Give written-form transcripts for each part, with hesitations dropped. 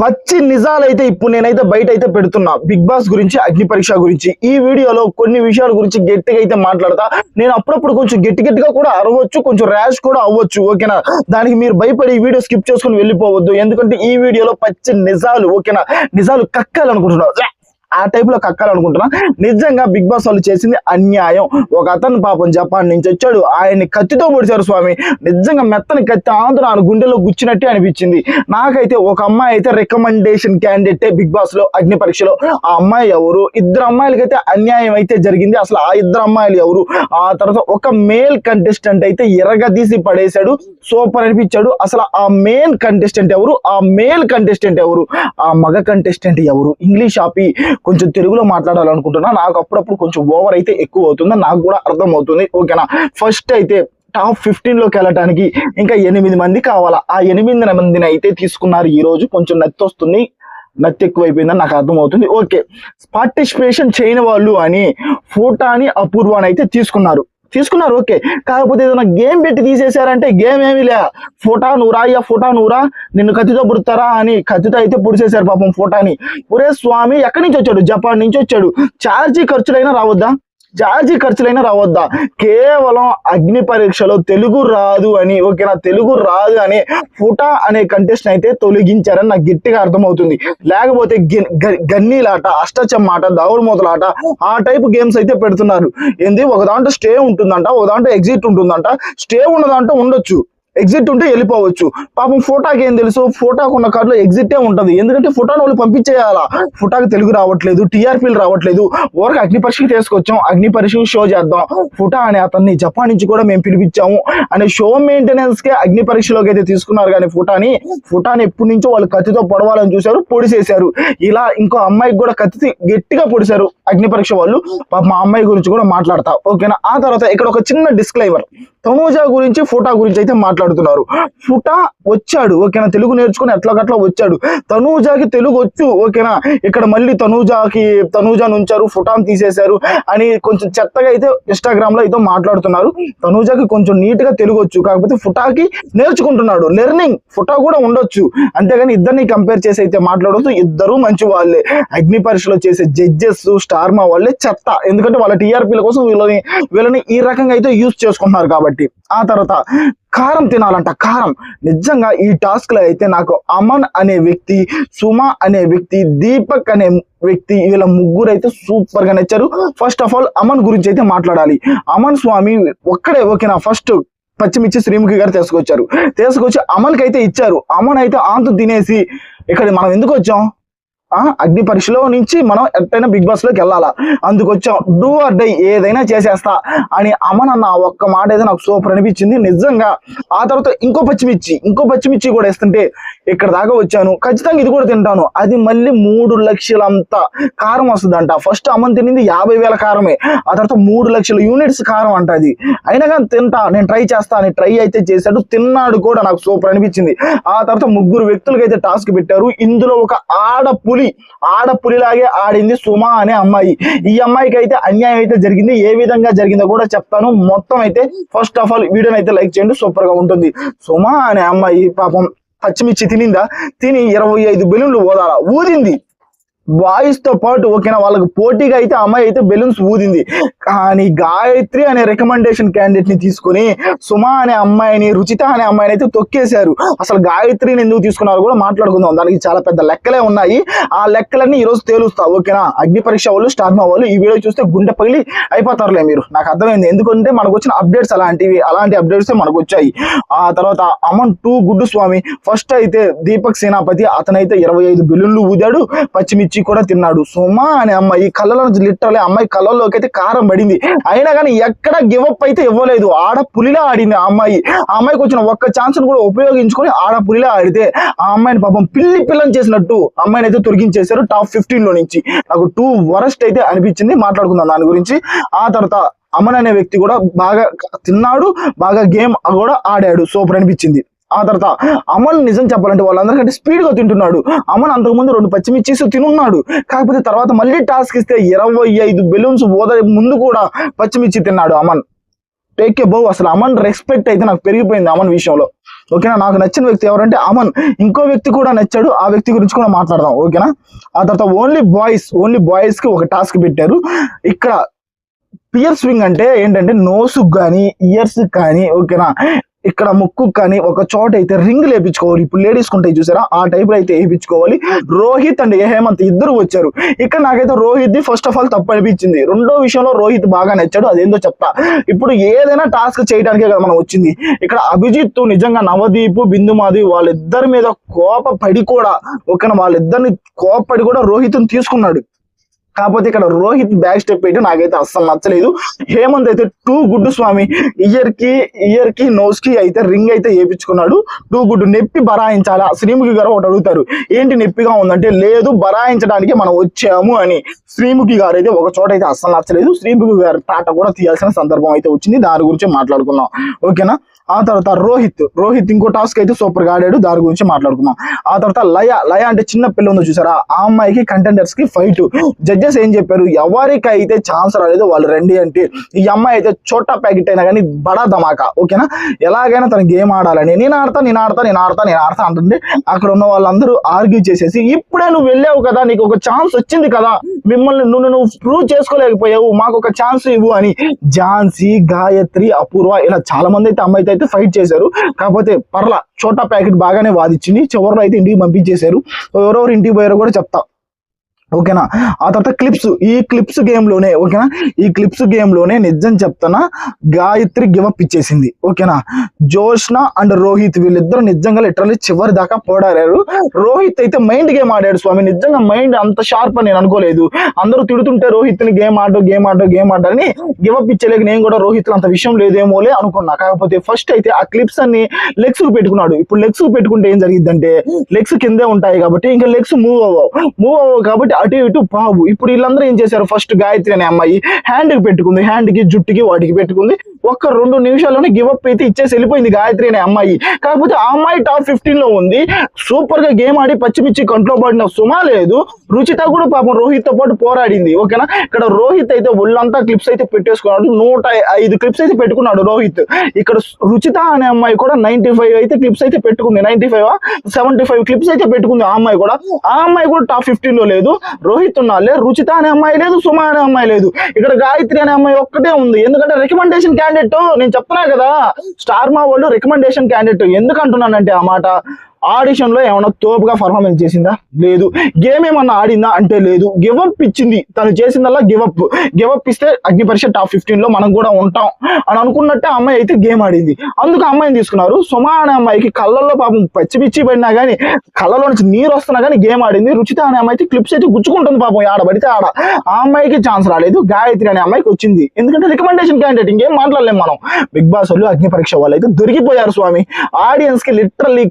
పచ్చి నిజాలైతే ఇప్పుడు నేనైతే బయట అయితే పెడుతున్నా బిగ్ బాస్ గురించి, అగ్ని పరీక్ష గురించి. ఈ వీడియోలో కొన్ని విషయాల గురించి గట్టిగా అయితే మాట్లాడతా. నేను అప్పుడప్పుడు కొంచెం గట్టిగా కూడా అరవచ్చు, కొంచెం ర్యాష్ కూడా అవ్వచ్చు, ఓకేనా? దానికి మీరు భయపడి ఈ వీడియో స్కిప్ చేసుకుని వెళ్ళిపోవద్దు. ఎందుకంటే ఈ వీడియోలో పచ్చి నిజాలు, ఓకేనా, నిజాలు కక్కాలనుకుంటున్నావు, ఆ టైప్ లో కక్కాలనుకుంటున్నా. నిజంగా బిగ్ బాస్ వాళ్ళు చేసింది అన్యాయం. ఒక అతను పాపం జపాన్ నుంచి వచ్చాడు, ఆయన్ని కత్తితో పొడిచారు స్వామి. నిజంగా మెత్తని కత్తి ఆంధ్ర గుండెలో గుచ్చినట్టే అనిపించింది నాకైతే. ఒక అమ్మాయి అయితే రికమెండేషన్ క్యాండిడేట్ బిగ్ బాస్ లో, అగ్ని పరీక్షలో. ఆ అమ్మాయి ఎవరు? ఇద్దరు అమ్మాయిలకైతే అన్యాయం అయితే జరిగింది. అసలు ఆ ఇద్దరు అమ్మాయిలు ఎవరు? ఆ తర్వాత ఒక మేల్ కంటెస్టెంట్ అయితే ఎరగదీసి పడేశాడు, సూపర్ అనిపించాడు. అసలు ఆ మెయిన్ కంటెస్టెంట్ ఎవరు? ఆ మేల్ కంటెస్టెంట్ ఎవరు? ఆ మగ కంటెస్టెంట్ ఎవరు? ఇంగ్లీష్ ఆపి కొంచెం తెలుగులో మాట్లాడాలనుకుంటున్నా. నాకు అప్పుడప్పుడు కొంచెం ఓవర్ అయితే ఎక్కువ అవుతుంది, నాకు కూడా అర్థం అవుతుంది, ఓకేనా? ఫస్ట్ అయితే టాప్ 15 లోకి వెళ్ళటానికి ఇంకా 8 మంది కావాలా. ఆ 8 మందిని అయితే తీసుకున్నారు ఈ రోజు. కొంచెం నత్తి వస్తుంది, నత్తి ఎక్కువైపోయిందని నాకు అర్థమవుతుంది. ఓకే, పార్టిసిపేషన్ చేయని వాళ్ళు అని ఫోటాని, అపూర్వాని అయితే తీసుకున్నారు. ఓకే. కాకపోతే ఏదైనా గేమ్ పెట్టి తీసేశారంటే గేమ్ ఏమీ లే. ఫోటా నూరా, ఫోటా నూరా, నిన్ను కత్తితో పుడతారా అని కత్తితో అయితే పొడిచేశారు పాపం ఫోటాని. ఒరే స్వామి, ఎక్కడి నుంచి వచ్చాడు? జపాన్ నుంచి వచ్చాడు. ఛార్జీ ఖర్చులైనా రావద్దా? కేవలం అగ్ని పరీక్షలో తెలుగు రాదు అని, ఓకేనా, తెలుగు రాదు అని ఫుటా అనే కంటెస్ట్ అయితే తొలగించారని నాకు గట్టిగా అర్థమవుతుంది. లేకపోతే గన్నీలాట, అష్టచమ్మాట, దావుడు మూతలాట, ఆ టైప్ గేమ్స్ అయితే పెడుతున్నారు. ఏంది, ఒక దాంట్లో స్టే ఉంటుందంట, ఒక దాంట్లో ఎగ్జిట్ ఉంటుందంట. స్టే ఉన్న దాంట్లో ఉండొచ్చు, ఎగ్జిట్ ఉంటే వెళ్ళిపోవచ్చు. పాపం ఫోటాకి ఏం తెలుసు? ఫోటాకు ఉన్న కార్డులో ఎగ్జిటే ఉంటది. ఎందుకంటే ఫోటాను వాళ్ళు పంపించేయాలా. ఫోటాకి తెలుగు రావట్లేదు, టీఆర్పీలు రావట్లేదు. ఊరికి అగ్ని పరీక్షకి తీసుకొచ్చాం, అగ్ని పరీక్షకు షో చేద్దాం, ఫోటా అనే అతన్ని జపాన్ నుంచి కూడా మేము పిలిపించాము అనే షో మెయింటెనెన్స్ కే అగ్ని పరీక్షలోకి అయితే తీసుకున్నారు. కానీ ఫోటాని ఎప్పటి నుంచో వాళ్ళు కత్తితో పొడవాలని చూశారు, పొడిసేశారు. ఇలా ఇంకో అమ్మాయికి కూడా కత్తి గట్టిగా పొడిశారు అగ్ని పరీక్ష వాళ్ళు. మా అమ్మాయి గురించి కూడా మాట్లాడతా, ఓకేనా? ఆ తర్వాత ఇక్కడ ఒక చిన్న డిస్క్లైమర్, తనూజా గురించి, ఫోటా గురించి అయితే మాట్లాడుతున్నారు. ఫుటా వచ్చాడు, ఓకేనా, తెలుగు నేర్చుకుని ఎట్లాగట్లా వచ్చాడు. తనూజాకి తెలుగు వచ్చు, ఓకేనా. ఇక్కడ మళ్ళీ తనూజా నుంచారు, ఫుటాను తీసేశారు అని కొంచెం చెత్తగా అయితే ఇన్స్టాగ్రామ్ లో అయితే మాట్లాడుతున్నారు. తనూజాకి కొంచెం నీట్ గా తెలుగు వచ్చు, కాకపోతే ఫుటాకి నేర్చుకుంటున్నాడు, లెర్నింగ్. ఫుటా కూడా ఉండొచ్చు, అంతేగాని ఇద్దరిని కంపేర్ చేసి అయితే మాట్లాడొద్దు. ఇద్దరు మంచి వాళ్ళే. అగ్ని పరీక్షలో చేసే జడ్జెస్, స్టార్మా వాళ్ళే చెత్త. ఎందుకంటే వాళ్ళ టీఆర్పీల కోసం వీళ్ళని ఈ రకంగా అయితే యూజ్ చేసుకుంటున్నారు కాబట్టి. ఆ తర్వాత కారం తినాలంట, కారం. నిజంగా ఈ టాస్క్ లో అయితే నాకు అమన్ అనే వ్యక్తి, సుమ అనే వ్యక్తి, దీపక్ అనే వ్యక్తి, వీళ్ళ ముగ్గురు అయితే సూపర్ గా నచ్చారు. ఫస్ట్ ఆఫ్ ఆల్ అమన్ గురించి అయితే మాట్లాడాలి. అమన్ స్వామి ఒక్కడే, ఓకేనా. ఫస్ట్ పచ్చిమిర్చి శ్రీముఖి గారు తీసుకొచ్చి అమన్కి అయితే ఇచ్చారు. అమన్ అయితే ఆంతు తినేసి, ఇక్కడ మనం ఎందుకు వచ్చాం? అగ్ని పరీక్షలో నుంచి మనం ఎట్టైనా బిగ్ బాస్ లోకి వెళ్ళాలా, అందుకు వచ్చాం, డూ ఆర్ డై, ఏదైనా చేసేస్తా అని అమన్ అన్న ఒక్క మాట అయితే నాకు సూపర్ అనిపించింది నిజంగా. ఆ తర్వాత ఇంకో పచ్చిమిర్చి కూడా వేస్తుంటే ఇక్కడ దాకా వచ్చాను, ఖచ్చితంగా ఇది కూడా తింటాను. అది మళ్ళీ 3 లక్షలంత కారం వస్తుందంట. ఫస్ట్ అమన్ తినింది 50,000 కారమే, ఆ తర్వాత 3 లక్షల యూనిట్స్ కారం అంట. అది అయినా కానీ తింటా, నేను ట్రై చేస్తా అని ట్రై అయితే చేశాడు, తిన్నాడు కూడా, నాకు సూపర్ అనిపించింది. ఆ తర్వాత 3 వ్యక్తులకి అయితే టాస్క్ పెట్టారు. ఇందులో ఒక ఆడపులిలాగే ఆడింది సుమ అనే అమ్మాయి. ఈ అమ్మాయికి అయితే అన్యాయం అయితే జరిగింది. ఏ విధంగా జరిగిందో కూడా చెప్తాను. మొత్తం అయితే ఫస్ట్ ఆఫ్ ఆల్ వీడియోని అయితే లైక్ చేయండి, సూపర్ గా ఉంటుంది. సుమ అనే అమ్మాయి పాపం పచ్చిమిర్చి తిని 25 బెలూన్లు ఊదింది బాయ్స్ తో పాటు, ఓకేనా. వాళ్ళకి పోటీగా అయితే అమ్మాయి అయితే బెలూన్స్ ఊదింది. కానీ గాయత్రి అనే రికమెండేషన్ క్యాండిడేట్ ని తీసుకుని సుమ అనే అమ్మాయిని, రుచిత అనే అమ్మాయిని అయితే తొక్కేశారు. అసలు గాయత్రిని ఎందుకు తీసుకున్నారు కూడా మాట్లాడుకుందాం, దానికి చాలా పెద్ద లెక్కలే ఉన్నాయి. ఆ లెక్కలన్నీ ఈ రోజు తేలుస్తా, ఓకేనా. అగ్ని పరీక్ష వాళ్ళు, స్టార్మా వాళ్ళు ఈ వీడియో చూస్తే గుండె పగిలి అయిపోతారులే మీరు, నాకు అర్థమైంది. ఎందుకంటే మనకు వచ్చిన అప్డేట్స్ అలాంటి అప్డేట్స్ మనకు వచ్చాయి. ఆ తర్వాత అమన్ 2 గుడ్డు స్వామి. ఫస్ట్ అయితే దీపక్ సేనాపతి, అతనైతే 25 బెలూన్లు ఊదాడు, పచ్చిమిర్చి కూడా తిన్నాడు. సుమ అనే అమ్మాయి కళ్ళలో లిటరలీ అమ్మాయి కళ్ళల్లోకి అయితే కారం పడింది, అయినా కానీ ఎక్కడ గివప్ అయితే ఇవ్వలేదు. ఆడపులిలా ఆడింది ఆ అమ్మాయికి వచ్చిన ఒక్క ఛాన్స్ కూడా ఉపయోగించుకొని ఆడపులిలా ఆడితే ఆ అమ్మాయిని పాపం పిల్లని చేసినట్టు అమ్మాయిని అయితే తొలగించేశారు టాప్ 15 లో నుంచి. నాకు 2 వరస్ట్ అయితే అనిపించింది, మాట్లాడుకుందాం దాని గురించి. ఆ తర్వాత అమన్ అనే వ్యక్తి కూడా బాగా తిన్నాడు, బాగా గేమ్ కూడా ఆడాడు, సూపర్ అనిపించింది. ఆ తర్వాత అమన్ నిజం చెప్పాలంటే వాళ్ళందరికంటే స్పీడ్ గా తింటున్నాడు. అమన్ అంతకుముందు 2 పచ్చిమిర్చీస్ తినున్నాడు, కాకపోతే తర్వాత మళ్ళీ టాస్క్ ఇస్తే 25 బెలూన్స్ ముందు కూడా పచ్చిమిర్చి తిన్నాడు అమన్. టేక్ ఏ బౌ. అసలు అమన్ రెస్పెక్ట్ అయితే నాకు పెరిగిపోయింది అమన్ విషయంలో. ఓకేనా. నాకు నచ్చిన వ్యక్తి ఎవరంటే అమన్. ఇంకో వ్యక్తి కూడా నచ్చాడు, ఆ వ్యక్తి గురించి కూడా మాట్లాడదాం. ఓకేనా. ఆ తర్వాత ఓన్లీ బాయ్స్ కి ఒక టాస్క్ పెట్టారు. ఇక్కడ పియర్ స్వింగ్ అంటే ఏంటంటే నోసు కానీ ఇయర్స్ కానీ, ఓకేనా, ఇక్కడ ముక్కు కానీ ఒక చోట అయితే రింగ్ లేపించుకోవాలి. ఇప్పుడు లేడీస్ ఉంటాయి చూసారా, ఆ టైప్ లో అయితే వేయించుకోవాలి. రోహిత్ అండ్ హేమంత్ ఇద్దరు వచ్చారు. ఇక్కడ నాకైతే రోహిత్ ఫస్ట్ ఆఫ్ ఆల్ తప్పు అనిపించింది. రెండో విషయంలో రోహిత్ బాగా నచ్చాడు, అదేందో చెప్తా. ఇప్పుడు ఏదైనా టాస్క్ చేయడానికే కదా మనం వచ్చింది. ఇక్కడ అభిజిత్ నిజంగా నవదీప్ బిందుమాధవి వాళ్ళిద్దరి మీద కోపపడి కూడా, ఓకేనా, వాళ్ళిద్దరిని కోపపడి కూడా రోహిత్ తీసుకున్నాడు. కాకపోతే ఇక్కడ రోహిత్ బ్యాక్ స్టెప్ అయితే నాకైతే అస్సలు నచ్చలేదు. హేమంత్ అయితే టూ గుడ్ స్వామి, ఇయర్ కి నోస్ కి అయితే రింగ్ అయితే వేయించుకున్నాడు. Too good. నొప్పి బరాయించాలా? శ్రీముఖి గారు ఒకటి అడుగుతారు, ఏంటి నొప్పిగా ఉందంటే, లేదు బరాయించడానికి మనం వచ్చాము అని. శ్రీముఖి గారు అయితే ఒక చోట అయితే అస్సలు నచ్చలేదు. శ్రీముఖి గారు తాట కూడా తీయాల్సిన సందర్భం అయితే వచ్చింది, దాని గురించి మాట్లాడుకుందాం. ఓకేనా. ఆ తర్వాత రోహిత్ ఇంకో టాస్క్ అయితే సూపర్ గా ఆడాడు, దాని గురించి మాట్లాడుకుందాం. ఆ తర్వాత లయ అంటే చిన్న పిల్ల ఉందో చూసారా, ఆ అమ్మాయికి కంటెండర్స్ కి ఫైట్. జడ్జెస్ ఏం చెప్పారు, ఎవరికైతే ఛాన్స్ రాలేదు వాళ్ళు రండి అంటే, ఈ అమ్మాయి అయితే చోటా ప్యాకెట్ అయినా కానీ బడా ధమాకా. ఓకేనా. ఎలాగైనా తన గేమ్ ఆడాలని, నేను ఆడతా అంటుంది. అక్కడ ఉన్న వాళ్ళందరూ ఆర్గ్యూ చేసేసి, ఇప్పుడే నువ్వు వెళ్ళావు కదా, నీకు ఒక ఛాన్స్ వచ్చింది కదా, మిమ్మల్ని నువ్వు ప్రూవ్ చేసుకోలేకపోయావు, మాకు ఒక ఛాన్స్ ఇవ్వు అని ఝాన్సీ, గాయత్రి, అపూర్వ ఇలా చాలా మంది అయితే అమ్మాయితో అయితే ఫైట్ చేశారు. కాకపోతే పర్లా చోటా ప్యాకెట్ బాగానే వాదిచ్చింది. చివరిలో అయితే ఇంటికి పంపించేశారు. ఎవరెవరు ఇంటికి పోయారో కూడా చెప్తా. ఓకేనా. ఆ తర్వాత ఈ క్లిప్స్ గేమ్ లోనే, ఓకేనా, ఈ క్లిప్స్ గేమ్ లోనే నిజం చెప్తానా, గాయత్రి గివప్ ఇచ్చేసింది. ఓకేనా. జోష్న అండ్ రోహిత్ వీళ్ళిద్దరు నిజంగా లిటరల్లీ చివరి దాకా పోడాడారు. రోహిత్ అయితే మైండ్ గేమ్ ఆడాడు స్వామి, నిజంగా మైండ్ అంత షార్ప్ అని నేను అనుకోలేదు. అందరూ తిడుతుంటే రోహిత్ ని గేమ్ ఆడాలని గివప్ ఇచ్చేలేక నేను కూడా రోహిత్ అంత విషయం లేదేమోలే అనుకున్నా. కాకపోతే ఫస్ట్ అయితే ఆ క్లిప్స్ అన్ని లెగ్స్ కు పెట్టుకున్నాడు. ఇప్పుడు లెగ్స్ కు పెట్టుకుంటే ఏం జరిగిద్దంటే, లెగ్స్ కిందే ఉంటాయి కాబట్టి ఇంకా లెగ్స్ మూవ్ అవ్వవు కాబట్టి అటు ఇటు పావు. ఇప్పుడు వీళ్ళందరూ ఏం చేశారు, ఫస్ట్ గాయత్రి అనే అమ్మాయి హ్యాండ్ కి పెట్టుకుంది, హ్యాండ్ కి జుట్టుకి వాటికి పెట్టుకుంది. ఒక్క 2 నిమిషాల్లోనే గివప్ అయితే ఇచ్చేసి వెళ్ళిపోయింది గాయత్రి అనే అమ్మాయి. కాకపోతే ఆ అమ్మాయి టాప్ 15 లో ఉంది. సూపర్ గా గేమ్ ఆడి పచ్చిమిచ్చి కంట్లో పడిన సుమా లేదు. రుచిత కూడా పాపం రోహిత్ తో పాటు పోరాడింది. ఓకేనా. ఇక్కడ రోహిత్ అయితే ఒళ్ళంతా క్లిప్స్ అయితే పెట్టేసుకున్నాడు. 105 క్లిప్స్ అయితే పెట్టుకున్నాడు రోహిత్. ఇక్కడ రుచిత అనే అమ్మాయి కూడా 95 అయితే క్లిప్స్ అయితే పెట్టుకుంది. 75 క్లిప్స్ అయితే పెట్టుకుంది ఆ అమ్మాయి కూడా. ఆ అమ్మాయి కూడా టాప్ 15 లో లేదు. రోహిత్ ఉన్నాలే, రుచిత అనే అమ్మాయి లేదు, సుమా అనే అమ్మాయి లేదు. ఇక్కడ గాయత్రి అనే అమ్మాయి ఒక్కటే ఉంది. ఎందుకంటే రికమెండేషన్ క్యాండిడేట్, నేను చెప్తున్నా కదా, స్టార్ మా వాళ్ళు రికమెండేషన్ క్యాండిడేట్. ఎందుకు అంటున్నానంటే, ఆ మాట ఆడిషన్ లో ఏమన్నా తోపుగా పర్ఫార్మెన్స్ చేసిందా? లేదు. గేమ్ ఏమన్నా ఆడిందా అంటే లేదు. గివప్ ఇచ్చింది. తను చేసిందల్లా గివప్ ఇస్తే అగ్ని పరీక్ష టాప్ 15 లో మనం కూడా ఉంటాం అని అనుకున్నట్టే అమ్మాయి అయితే గేమ్ ఆడింది. అందుకు అమ్మాయిని తీసుకున్నారు. సుమా అనే అమ్మాయికి కళ్ళల్లో పాపం పిచ్చి పడినా కానీ, కళ్ళలో నుంచి నీరు వస్తున్నా కానీ గేమ్ ఆడింది. రుచిత అనే అమ్మాయి అయితే క్లిప్స్ అయితే గుచ్చుకుంటుంది పాపం, ఆడబడితే ఆడ. ఆ అమ్మాయికి ఛాన్స్ రాలేదు. గాయత్రి అనే అమ్మాయికి వచ్చింది. ఎందుకంటే రికమెండేషన్ క్యాండిడేట్, ఇంకేం మాట్లాడలేం మనం. బిగ్ బాస్ వాళ్ళు అగ్ని పరీక్ష వాళ్ళు అయితే దొరికిపోయారు స్వామి. ఆడియన్స్ కి లిటరల్లీ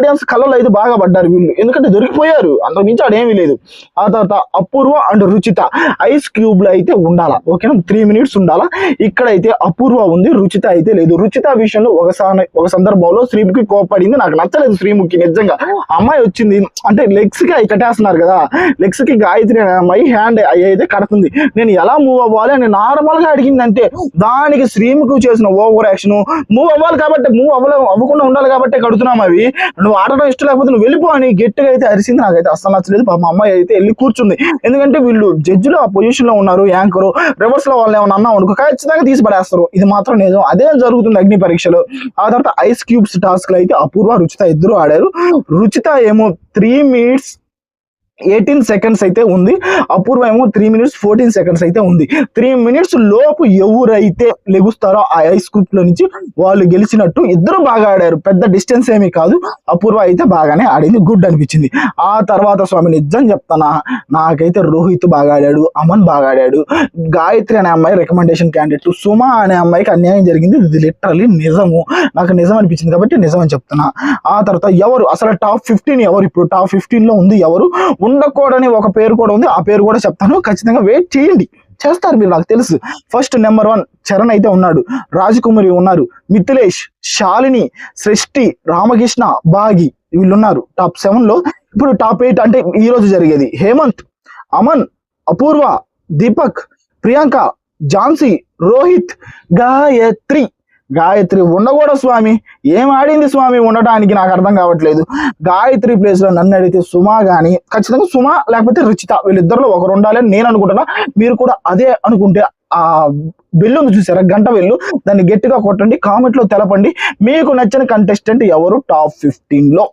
ఆడియన్స్ కళ్ళలో అయితే బాగా పడ్డారు వీళ్ళు, ఎందుకంటే దొరికిపోయారు. అంతకు మించి ఆడేమీ లేదు. ఆ తర్వాత అపూర్వ అండ్ రుచిత ఐస్ క్యూబ్ లో అయితే ఉండాలా. ఓకేనా. 3 minutes ఉండాలా. ఇక్కడైతే అపూర్వ ఉంది, రుచిత అయితే లేదు. రుచిత విషయంలో ఒక సందర్భంలో శ్రీముఖి కోపడింది. నాకు నచ్చలేదు శ్రీముఖి. నిజంగా అమ్మాయి వచ్చింది అంటే లెగ్స్ కి కట్టేస్తున్నారు కదా, లెగ్స్ కి గాయత్రి అనే అమ్మాయి హ్యాండ్ అయితే కడుతుంది. నేను ఎలా మూవ్ అవ్వాలి అని నార్మల్ గా అడిగింది అంతే. దానికి శ్రీముఖి చేసిన ఓవర్ యాక్షన్, మూవ్ అవ్వాలి కాబట్టి అవ్వకుండా ఉండాలి కాబట్టి కడుతున్నాం అవి, నువ్వు ఆడడం ఇష్టం లేకపోతే నువ్వు వెళ్ళిపో అని గట్టిగా అయితే అరిసింది. నాకైతే అస్సలు నచ్చలేదు. మా అమ్మాయి అయితే వెళ్ళి కూర్చుంది. ఎందుకంటే వీళ్ళు జడ్జిలో ఆ పొజిషన్ లో ఉన్నారు, యాంకర్ రివర్స్ లో వాళ్ళు ఏమన్నా అన్నాం అనుకో ఖచ్చితంగా తీసి పడేస్తారు. ఇది మాత్రం నిజం, అదే జరుగుతుంది అగ్ని పరీక్షలో. ఆ తర్వాత ఐస్ క్యూబ్స్ టాస్క్ లో అయితే అపూర్వ రుచిత ఇద్దరు ఆడారు. రుచిత ఏమో 3 minutes 18 seconds అయితే ఉంది. అపూర్వ ఏమో 3 minutes 14 seconds అయితే ఉంది. 3 minutes లోపు ఎవరైతే లెగుస్తారో ఆ ఐస్ గ్రూప్ లో నుంచి వాళ్ళు గెలిచినట్టు. ఇద్దరు బాగా ఆడారు, పెద్ద డిస్టెన్స్ ఏమీ కాదు. అపూర్వ అయితే బాగానే ఆడింది, గుడ్ అనిపించింది. ఆ తర్వాత స్వామి నిజం చెప్తానా, నాకైతే రోహిత్ బాగా ఆడాడు, అమన్ బాగా ఆడాడు. గాయత్రి అనే అమ్మాయి రికమెండేషన్ క్యాండిడేట్, సుమా అనే అమ్మాయికి అన్యాయం జరిగింది. ఇది లిటరల్లీ నిజము, నాకు నిజం అనిపించింది కాబట్టి నిజం అని చెప్తున్నా. ఆ తర్వాత ఎవరు అసలు టాప్ 15 ఎవరు, ఇప్పుడు టాప్ 15 లో ఉంది ఎవరు, ఉండకూడని ఒక పేరు కూడా ఉంది. ఆ పేరు కూడా చెప్తాను, ఖచ్చితంగా వెయిట్ చేయండి, చేస్తారు మీరు, నాకు తెలుసు. ఫస్ట్ నెంబర్ 1 చరణ్ అయితే ఉన్నాడు, రాజకుమారి ఉన్నారు, మిథిలేష్, శాలిని, సృష్టి, రామకృష్ణ, బాగి వీళ్ళు ఉన్నారు టాప్ 7 లో. ఇప్పుడు టాప్ 8 అంటే ఈ రోజు జరిగేది హేమంత్, అమన్, అపూర్వ, దీపక్, ప్రియాంక, ఝాన్సీ, రోహిత్, గాయత్రి. గాయత్రి ఉండకూడదు స్వామి. ఏం ఆడింది స్వామి ఉండటానికి, నాకు అర్థం కావట్లేదు. గాయత్రి ప్లేస్ లో నన్ను అడిగితే సుమా గానీ, ఖచ్చితంగా సుమా లేకపోతే రుచిత, వీళ్ళిద్దరిలో ఒకరు ఉండాలని నేను అనుకుంటున్నా. మీరు కూడా అదే అనుకుంటే ఆ బెల్లు ఉంది చూసారా, గంట బెల్లు, దాన్ని గట్టిగా కొట్టండి, కామెంట్ లో తెలపండి మీకు నచ్చిన కంటెస్టెంట్ ఎవరు టాప్ 15 లో.